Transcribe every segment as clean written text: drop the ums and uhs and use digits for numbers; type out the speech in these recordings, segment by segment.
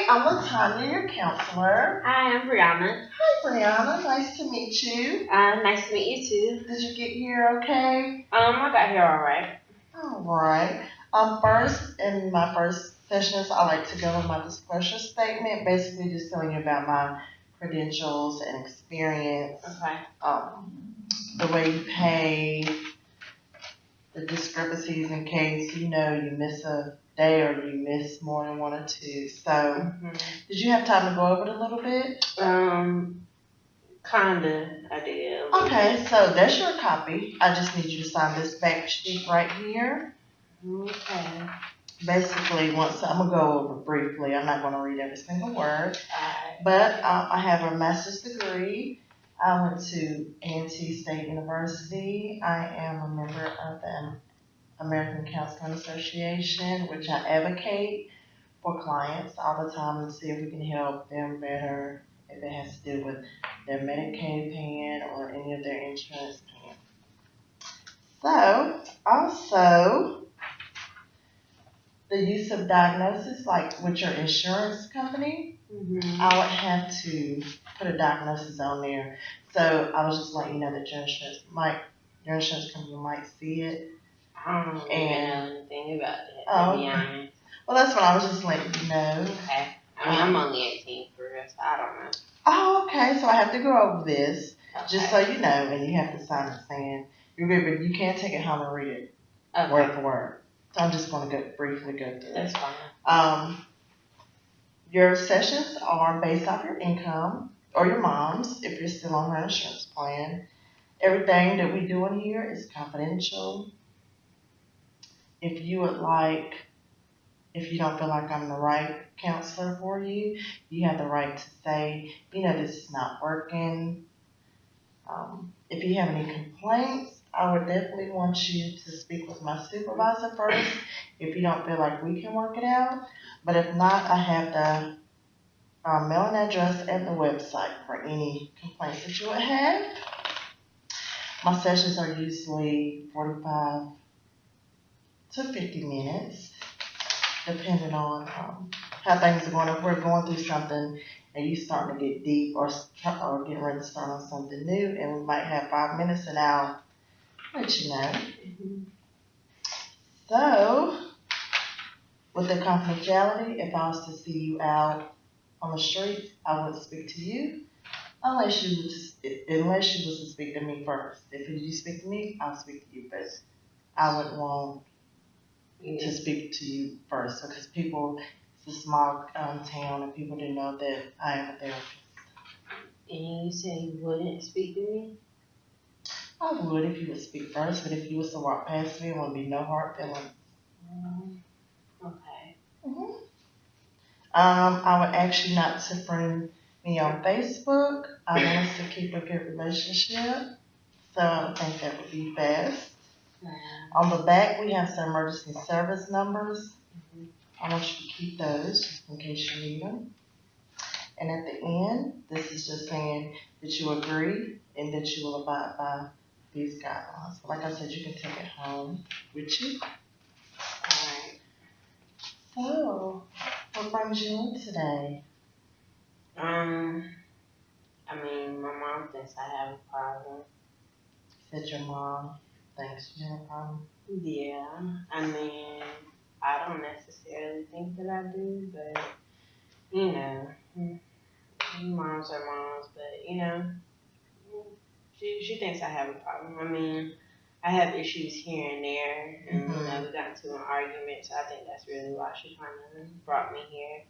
Hi, I'm Latanya, your counselor. Hi, I'm Brianna. Hi, Brianna. Nice to meet you. Nice to meet you too. Did you get here okay? I got here all right. All right. First, in my first sessions, I like to go with my disclosure statement, basically just telling you about my credentials and experience, Okay. the way you pay, the discrepancies in case you know you miss a day or you miss more than one or two. So, did you have time to go over it a little bit? Kinda, I did. Okay, so that's your copy. I just need you to sign this back sheet right here. Okay. Basically, I'm gonna go over briefly. I'm not gonna read every single word. Alright. But I have a master's degree. I went to A&T State University. I am a member of the American Counseling Association, which I advocate for clients all the time to see if we can help them better if it has to do with their Medicaid paying or any of their insurance paying. So, also, the use of diagnosis, like with your insurance company, I would have to put a diagnosis on there. So I was just letting you know that your insurance company might see it. I don't know anything about that, Oh, to be honest. Well, that's what I was just letting you know. Okay. I mean, I'm only 18 for real, so I don't know. Oh, okay. So I have to go over this, just so Okay. you know, and you have to sign it saying you're good, but you can't take it home and read it Okay. word for word. So I'm just going to briefly go through it. That's fine. Your sessions are based off your income or your mom's if you're still on her insurance plan. Everything that we do in here is confidential. If you would like, if you don't feel like I'm the right counselor for you, you have the right to say, this is not working. If you have any complaints, I would definitely want you to speak with my supervisor first if you don't feel like we can work it out. But if not, I have the mailing address and the website for any complaints that you would have. My sessions are usually 45 to 50 minutes, depending on how things are going. If we're going through something and you starting to get deep or getting ready to start on something new, and we might have 5 minutes, and I'll let you know. So, with the confidentiality, if I was to see you out on the street, I wouldn't speak to you unless you was to speak to me first. If you speak to me, I'll speak to you, but I wouldn't want to speak to you first because it's a small town and people didn't know that I am a therapist. And you say you wouldn't speak to me? I would if you would speak first, but if you was to walk past me, it wouldn't be no hard feelings. Okay. I would ask you not to friend me on Facebook. I want us to keep a good relationship, so I would think that would be best. On the back, we have some emergency service numbers. I want you to keep those just in case you need them. And at the end, this is just saying that you agree and that you will abide by these guidelines. Like I said, you can take it home with you. Alright. So, what brings you in today? I mean, my mom thinks I have a problem. Said your mom thinks you have a problem? Yeah. I mean, I don't necessarily think that I do, but, moms are moms, but, she thinks I have a problem. I mean, I have issues here and there, and, we got into an argument, so I think that's really why she kind of brought me here.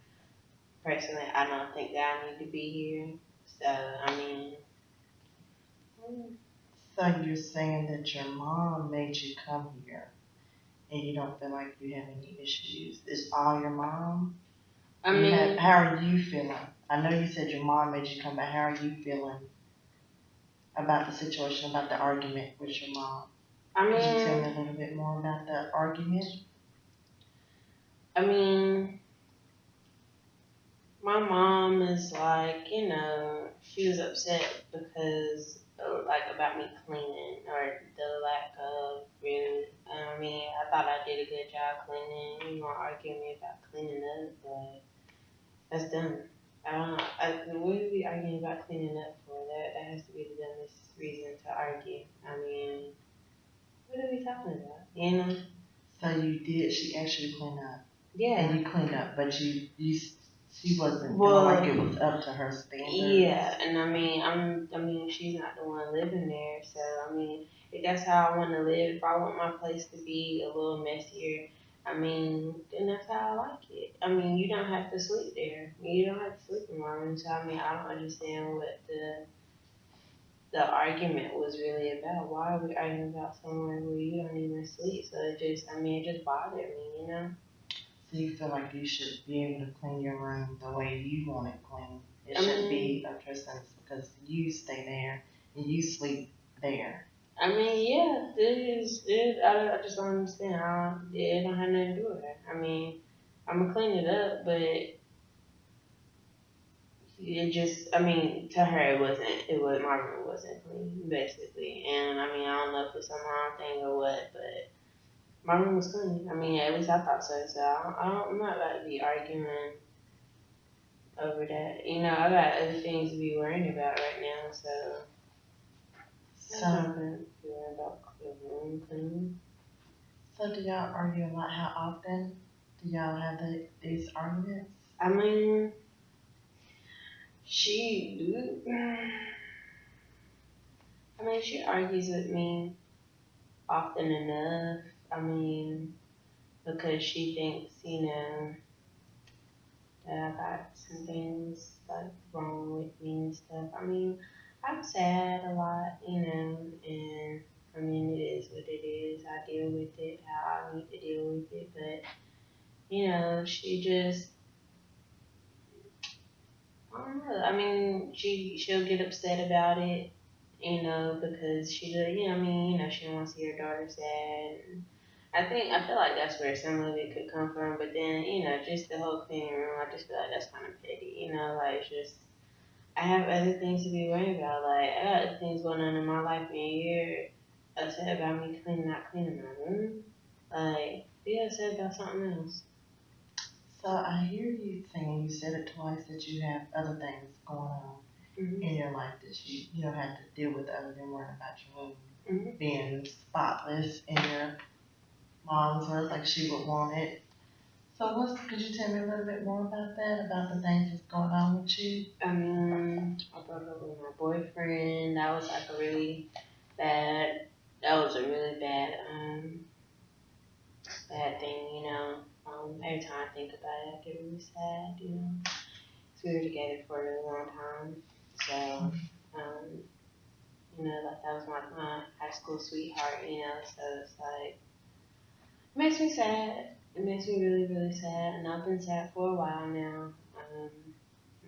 Personally, I don't think that I need to be here. So, I mean. So you're saying that your mom made you come here and you don't feel like you have any issues? It's all your mom? How are you feeling? I know you said your mom made you come, but how are you feeling about the situation, about the argument with your mom? Could you tell me a little bit more about the argument? I mean, my mom is like, she was upset because, about me cleaning or the lack of really. I mean, I thought I did a good job cleaning. You want to argue me about cleaning up, but That's dumb. I don't know. What are we arguing about cleaning up for? That has to be the dumbest reason to argue. I mean, what are we talking about? You know? So she actually cleaned up. Yeah. And you cleaned up, but she wasn't Well, feeling like it was up to her standards. Yeah, and I mean, she's not the one living there, so I mean, if that's how I want to live, if I want my place to be a little messier, I mean, then that's how I like it. I mean, you don't have to sleep there. You don't have to sleep in my room. So I mean, I don't understand what the argument was really about. Why are we arguing about somewhere where you don't even sleep? So it just bothered me, you know. So you feel like you should be able to clean your room the way you want it clean. It shouldn't be a Tristan's because you stay there and you sleep there. I mean, yeah, I just don't understand how it don't have nothing to do with her. I mean, I'm gonna clean it up, but I mean, to her, my room wasn't clean, basically. And I mean, I don't know if it's some wrong thing or what, but my room was clean. I mean, at least I thought so. So I'm not about to be arguing over that. You know, I got other things to be worrying about right now, so. So do y'all argue a lot? How often do y'all have these arguments? I mean, she argues with me often enough. I mean, because she thinks, you know, that I got some things like wrong with me and stuff. I mean, I'm sad a lot, you know, and I mean, it is what it is. I deal with it how I need to deal with it, but you know, she just, I don't know. I mean, she'll get upset about it, you know, because she don't want to see her daughter sad. And I feel like that's where some of it could come from, but then, you know, just the whole cleaning room, I just feel like that's kind of petty, you know, like it's just, I have other things to be worried about. Like, I got other things going on in my life, and you're upset about me not cleaning my room. Like, be upset about something else. So I hear you saying, you said it twice, that you have other things going on in your life that you don't have to deal with other than worrying about your room being spotless and your mom's work like she would want it. So could you tell me a little bit more about that, about the things that's going on with you? I broke up with my boyfriend. That was like a really bad, bad thing, you know. Every time I think about it, I get really sad, you know. So we were together for a really long time. So, you know, like that was my high school sweetheart, you know. So it's like, it makes me sad. It makes me really, really sad. And I've been sad for a while now.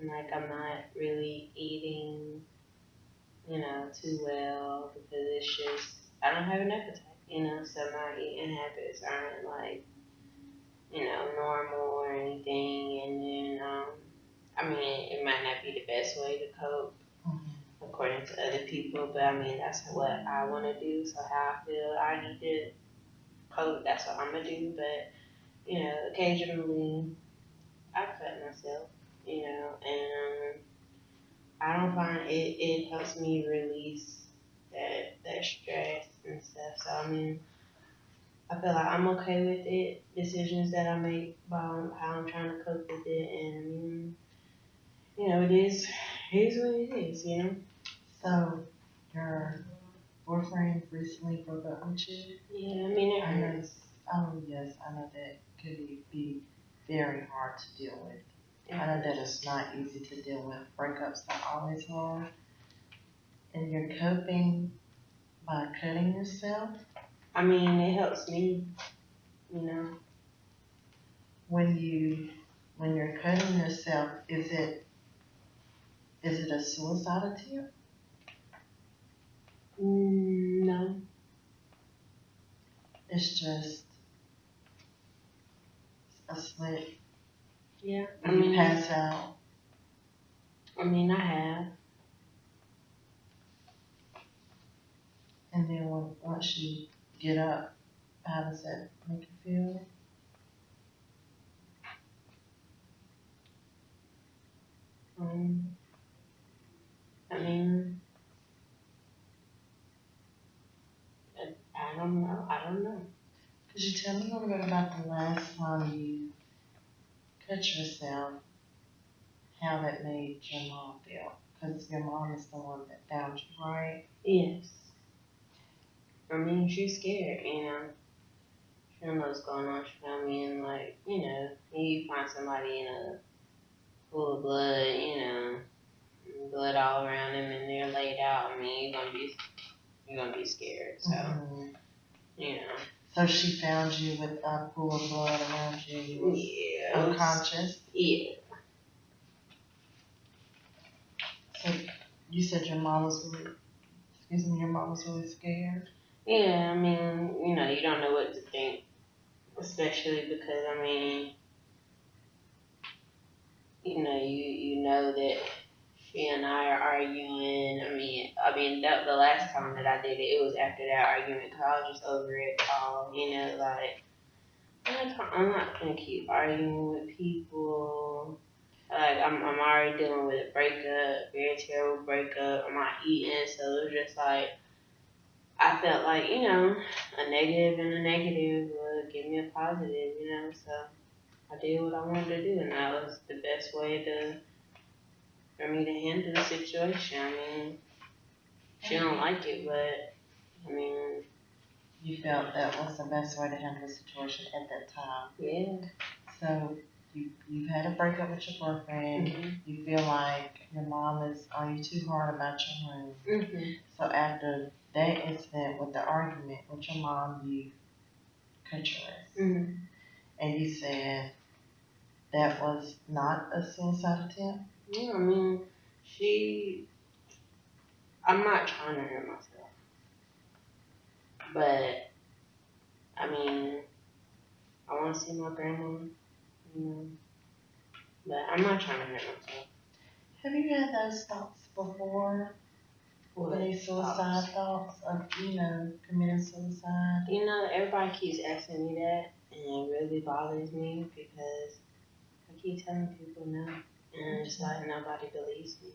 Like I'm not really eating, you know, too well because it's just, I don't have an appetite, you know. So my eating habits aren't like, you know, normal or anything. And then, I mean, it might not be the best way to cope according to other people, but I mean, that's what I want to do. So how I feel I need to cope, that's what I'm gonna do. But you know, occasionally I cut myself, you know, and I don't find it helps me release that stress and stuff. So I mean, I feel like I'm okay with it, decisions that I make about how I'm trying to cope with it, and you know, it is what it is, you know. So your boyfriend recently broke up with you? Yeah, I mean, it hurts. Oh yes, I know that could be very hard to deal with. I know that it's not easy to deal with. Breakups are always hard. And you're coping by cutting yourself? I mean, it helps me, you know. When you're cutting yourself, is it a suicidal attempt? No. It's just a slip. Yeah. You pass out. I mean, I have. And then once you get up, how does that make you feel? don't know. Could you tell me a little bit about the last time you cut yourself, how that made your mom feel? Because your mom is the one that found you, right? Yes. I mean, she's scared, you know. She don't know what's going on. She found me in, like, you know, you find somebody in a pool of blood, you know, blood all around them and they're laid out. I mean, you're gonna be scared. So, you know. So she found you with a pool of blood around you. You was unconscious. Yeah. So you said your mom was really scared. Yeah, I mean, you know, you don't know what to think, especially because I mean, you know that she and I are arguing. I mean that the last time that I did it, it was after that argument because I was just over it all. You know, like I'm not gonna keep arguing with people. Like I'm already dealing with a breakup, very terrible breakup. I'm not eating, so it was just like I felt like you know a negative and a negative would give me a positive. You know, so I did what I wanted to do, and that was the best way for me to handle the situation. I mean, she don't like it, but I mean, you felt that was the best way to handle the situation at that time. Yeah. So you had a breakup with your boyfriend. Mm-hmm. You feel like your mom is on you too hard about your room. Mm-hmm. So after that incident with the argument with your mom, you cut your wrist. Mm-hmm. And you said that was not a suicide attempt? Yeah, I mean, I'm not trying to hurt myself. But, I mean, I want to see my grandma, you know. But I'm not trying to hurt myself. Have you had those thoughts before? Any suicide thoughts of, you know, committing suicide? You know, everybody keeps asking me that, and it really bothers me because I keep telling people no, and it's like nobody believes me.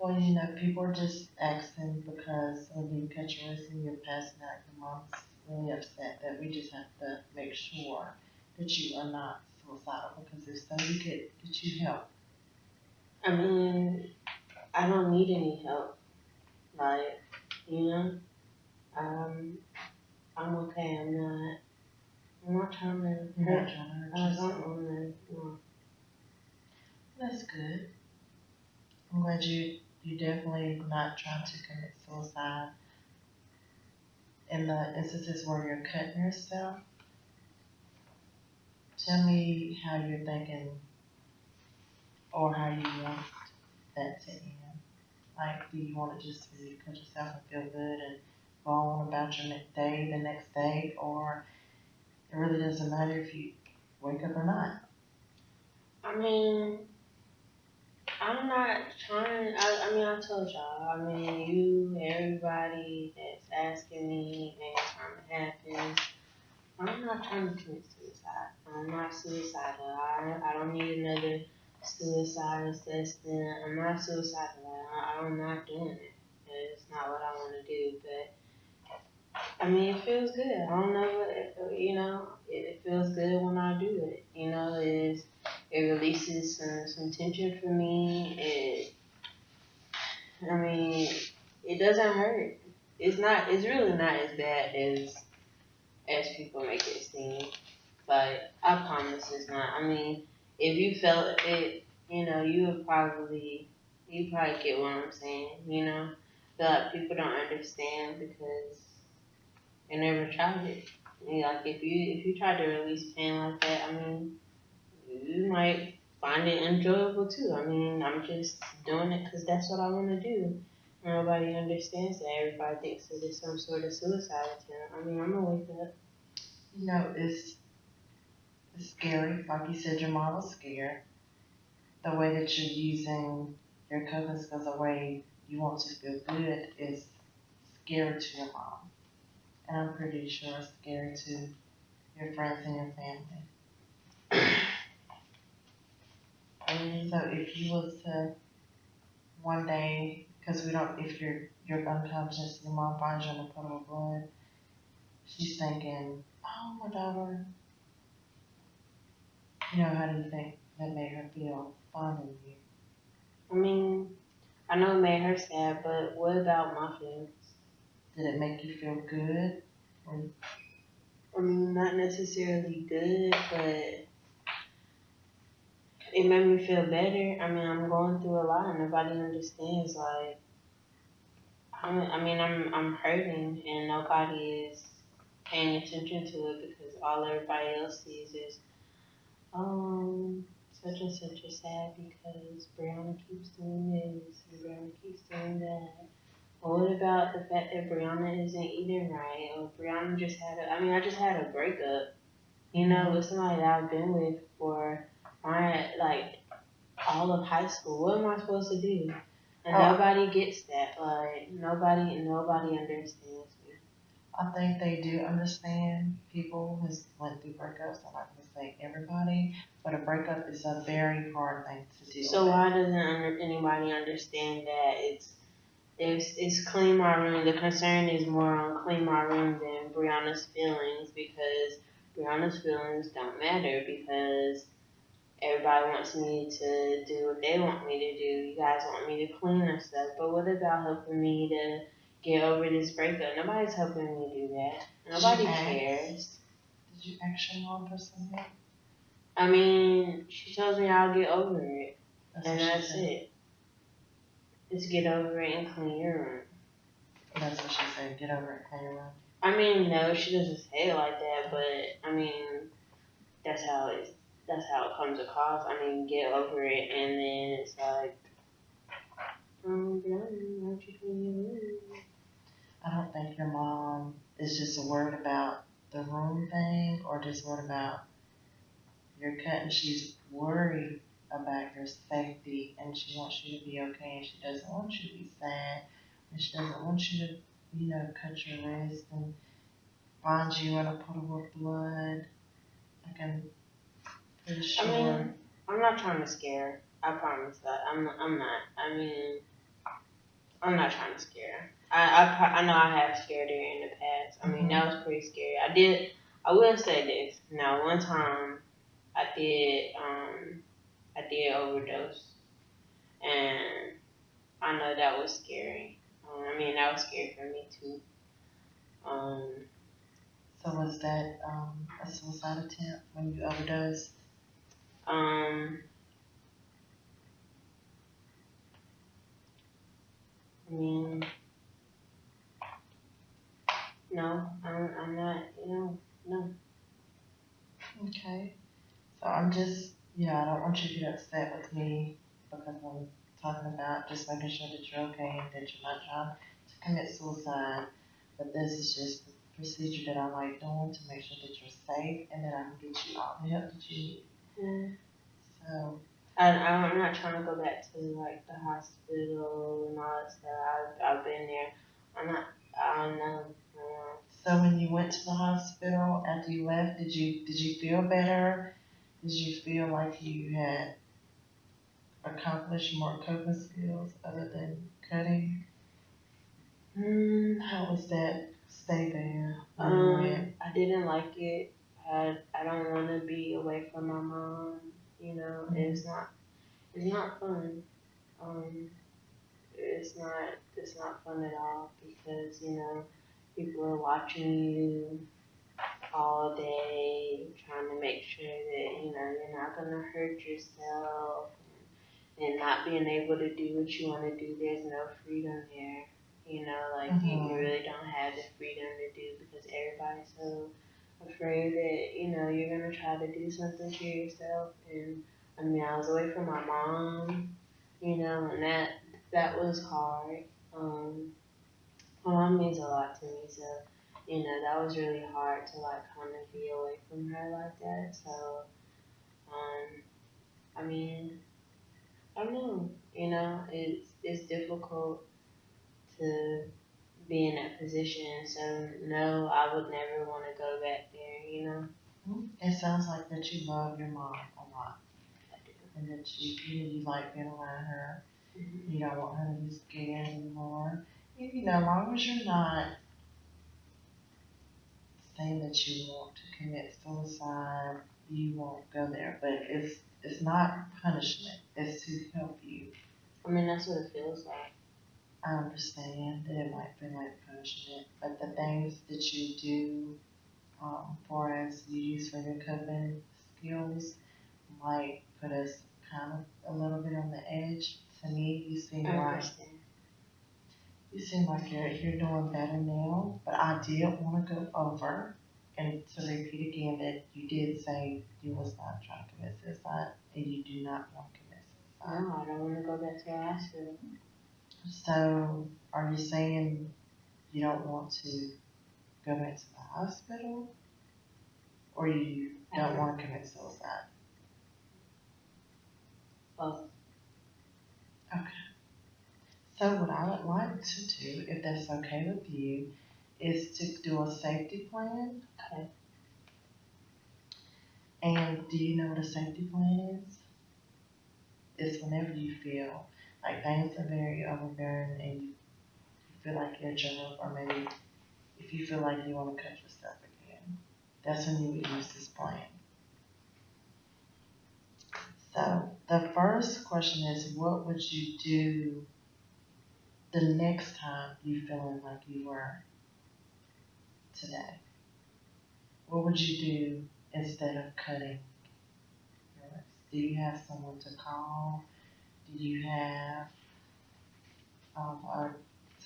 Well, you know, people are just asking because when you cut your wrist and you're passing out, your mom's really upset that we just have to make sure that you are not suicidal because if so, we could get you help. I mean, I don't need any help. Like, you know, I'm okay. I'm not trying to You're hurt. not trying to hurt I yourself. don't want to. No. That's good. I'm glad you definitely not trying to commit suicide. In the instances where you're cutting yourself, tell me how you're thinking or how you want that to end. Like, do you want to just really cut yourself and feel good and go on about your day the next day, or it really doesn't matter if you wake up or not? I mean, I'm not trying. I mean, I told y'all. I mean, everybody that's asking me, anytime it happens, I'm not trying to commit suicide. I'm not suicidal. I don't need another suicide assessment. I'm not suicidal. I'm not doing it. It's not what I want to do. But I mean, it feels good. I don't know what you know. It feels good when I do it. You know, it releases some tension for me. I mean, it doesn't hurt. It's not. It's really not as bad as people make it seem. But I promise it's not. I mean, if you felt it, you know, you probably get what I'm saying. You know, but people don't understand because they never tried it. Like if you try to release pain like that, I mean, you might find it enjoyable too. I mean, I'm just doing it because that's what I want to do. Nobody understands that. Everybody thinks that it's some sort of suicide attempt. I mean, I'm gonna wake up. You know, it's scary. Like you said, your mom was scared. The way that you're using your cousins as a way you want to feel good is scary to your mom. And I'm pretty sure it's scary to your friends and your family. So if you was to one day, because we don't, if you're unconscious, your mom finds you in a puddle of blood, she's thinking, oh, my daughter, you know, how do you think that made her feel finding you? I mean, I know it made her sad, but what about my feelings? Did it make you feel good? Or, I mean, not necessarily good, but it made me feel better. I mean, I'm going through a lot, and nobody understands. Like, I'm hurting, and nobody is paying attention to it because all everybody else sees is, such and such is sad because Brianna keeps doing this and Brianna keeps doing that. Or what about the fact that Brianna isn't eating right? Or Brianna just I just had a breakup, you know, with somebody that I've been with for like all of high school. What am I supposed to do? And nobody gets that. Like nobody understands me. I think they do understand people who went through breakups. I'm not going to say everybody, but a breakup is a very hard thing to deal with. So why doesn't anybody understand that it's clean my room? The concern is more on clean my room than Brianna's feelings, because Brianna's feelings don't matter because everybody wants me to do what they want me to do. You guys want me to clean and stuff, but what about helping me to get over this breakup? Nobody's helping me do that. Nobody cares. Did you actually want for some help? I mean, she tells me I'll get over it, and that's it. Just get over it and clean your room. That's what she said. Get over it, clean your room. I mean, no, she doesn't say it like that, but I mean, that's how it comes across. I mean, get over it, and then it's like, I don't think your mom is just worried about the room thing or just worried about your cut, and she's worried about your safety, and she wants you to be okay, and she doesn't want you to be sad, and she doesn't want you to, you know, cut your wrist and find you in a puddle of blood. I can pretty sure. I mean, I'm not trying to scare her. I promise that. I'm not. I mean, I'm not trying to scare her. I know I have scared her in the past. I mean, that was pretty scary. I will say this. Now, one time, I did overdose, and I know that was scary. I mean, that was scary for me too. So was that a suicide attempt when you overdosed? I mean, no, I'm not. You know, no. Okay. So I'm just, I don't want you to get upset with me because I'm talking about just making sure that you're okay and that you're not trying to commit suicide. But this is just the procedure that I like doing to make sure that you're safe and that I can get you all the help that you need. Mm. So. I'm not trying to go back to like the hospital and all that stuff. I've been there. I don't know. So when you went to the hospital after you left, did you feel better? Did you feel like you had accomplished more coping skills other than cutting? How was that stay there? I didn't like it. I don't want to be away from my mom. You know, it's not fun. It's not fun at all because, you know, people are watching you all day, trying to make sure that, you know, you're not going to hurt yourself, and not being able to do what you want to do. There's no freedom there. You know, like you really don't have the freedom to do because everybody's so afraid that, you know, you're going to try to do something to yourself. And I mean, I was away from my mom, you know, and that was hard. My mom means a lot to me, so, you know, that was really hard to like kind of be away from her like that. So, I mean, I don't know, you know, it's difficult to be in that position. So no, I would never want to go back there, you know. It sounds like that you love your mom a lot. I do. And that you like being around her. Mm-hmm. You don't want her to be scared anymore. You know, as long as you're not saying that you want to commit suicide, you won't go there. But it's not punishment. It's to help you. I mean, that's what it feels like. I understand that it might feel like punishment, but the things that you do, for as you use for your coping skills, might put us kind of a little bit on the edge. To me, I understand. you seem like you're doing better now, but I did want to go over and to repeat again that you did say you was not trying to commit suicide and you do not want to commit suicide. No, I don't want to go back to the hospital. So, are you saying you don't want to go back to the hospital, or you don't want to commit suicide? Both. Okay. So what I would like to do, if that's okay with you, is to do a safety plan. Okay. And do you know what a safety plan is? It's whenever you feel like things are very overbearing and you feel like you're drunk, or maybe if you feel like you want to cut yourself again, that's when you would use this plan. So the first question is, what would you do the next time you feeling like you were today? What would you do instead of cutting your wrist? Do you have someone to call? Do you have a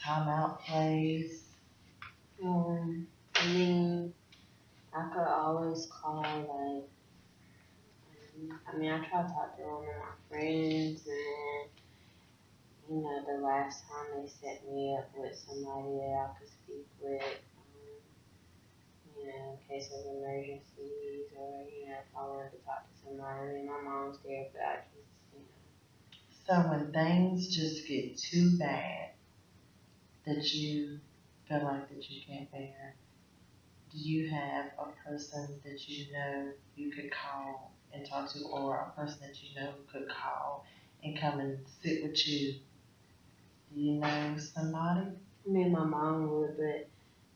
timeout place? I mean, I could always call, like, I mean, I try to talk to one of my friends, and you know, the last time they set me up with somebody that I could speak with, you know, in case of emergencies, or, you know, if I wanted to talk to somebody. I mean, my mom's there, but I just, you know. So when things just get too bad that you feel like that you can't bear, do you have a person that you know you could call and talk to, or a person that you know could call and come and sit with you? Do you know somebody? I mean, my mom would, but,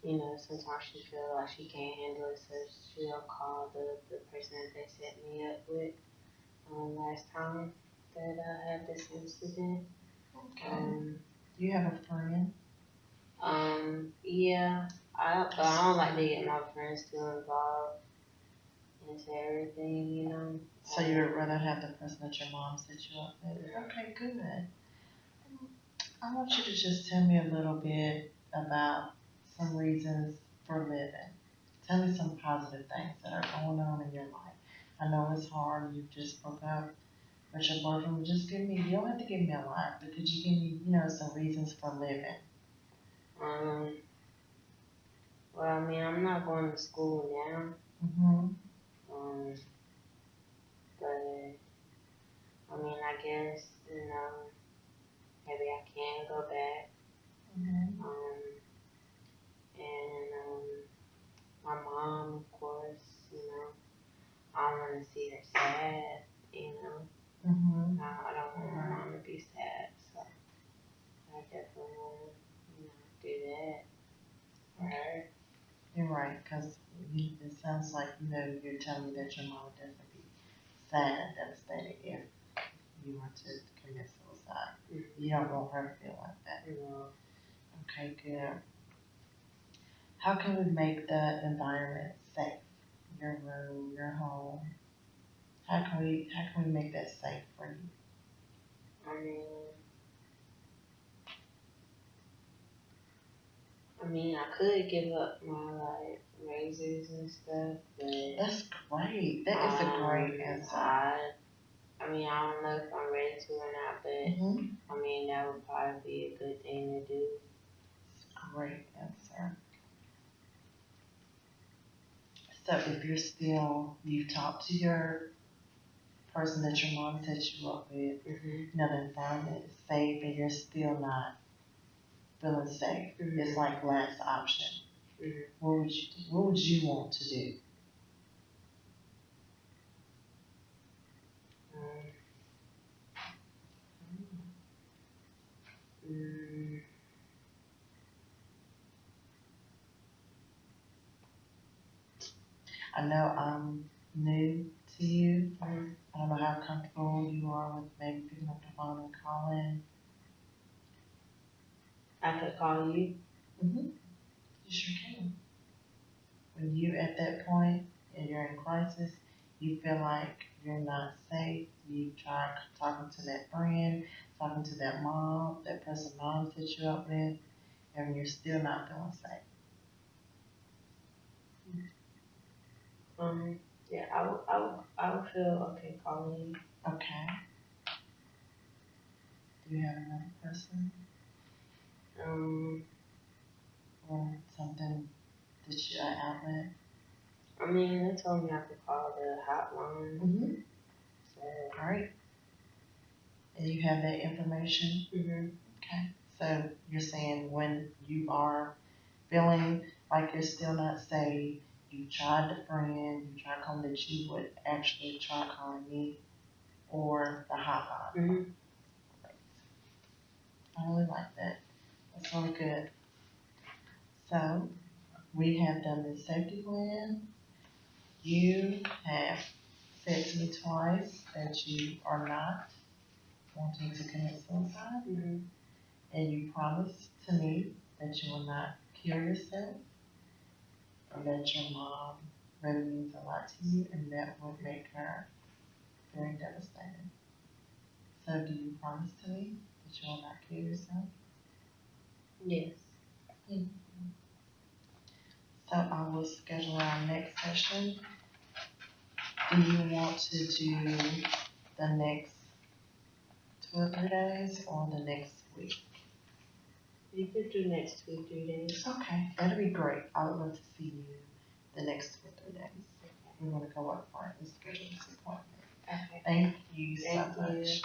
you know, sometimes she feel like she can't handle it, so she'll call the person that they set me up with last time that I had this incident. Okay. Do you have a friend? Yeah, but I don't like to get my friends too involved into everything, you know. So you would rather have the person that your mom set you up with? Okay, good. I want you to just tell me a little bit about some reasons for living. Tell me some positive things that are going on in your life. I know it's hard. You just broke up with your boyfriend. Just give me, you don't have to give me a lot, but could you give me, some reasons for living? Um, well, I mean, I'm not going to school now. Mm-hmm. But I mean, I guess, you know, maybe I can go back. Mm-hmm. And my mom, of course, you know, I don't want to see her sad, you know. Mm-hmm. I don't want my mom to be sad, so I definitely want to, you know, do that for her. You're right, because it sounds like, you're telling me that your mom would definitely be sad and devastated if you were to commit suicide. Mm-hmm. You don't want her to feel like that. No. Okay, good. How can we make the environment safe? Your room, your home. How can we make that safe for you? I mean, I could give up my like razors and stuff, but That's great. That is a great answer. I mean, I don't know if I'm ready to or not, but I mean, that would probably be a good thing to do. That's a great answer. So if you've talked to your person that your mom set you up with, the environment is safe, and you're still not feeling safe. It's like last option. What would you want to do? I know I'm new to you. Mhm. I don't know how comfortable you are with maybe picking up the phone and calling. I could call you. You sure can. When you at that point and you're in crisis, you feel like you're not safe, you try talking to that friend, talking to that mom, that person mom set you up with, and you're still not feeling safe. Yeah, I would feel okay calling you. Okay. Do you have another person or something that you an outlet? I mean, they told me I could call the hotline. So. All right. And you have that information? Okay. So you're saying when you are feeling like you're still not safe, you tried the friend, you tried calling that you would actually try calling me or the hotline. I really like that. That's really good. So we have done the safety plan. You have said to me twice that you are not wanting to commit suicide, and you promised to me that you will not kill yourself, and that your mom really means a lot to you, and that would make her very devastated. So do you promise to me that you will not kill yourself? Yes. So I will schedule our next session. Do you want to do the next 2 or 3 days or the next week? You could do next 2 or 3 days. Okay, that'll be great. I would love to see you the next 2 or 3 days. We're going to go up front and schedule this appointment. Okay. Thank you so Thank you. much.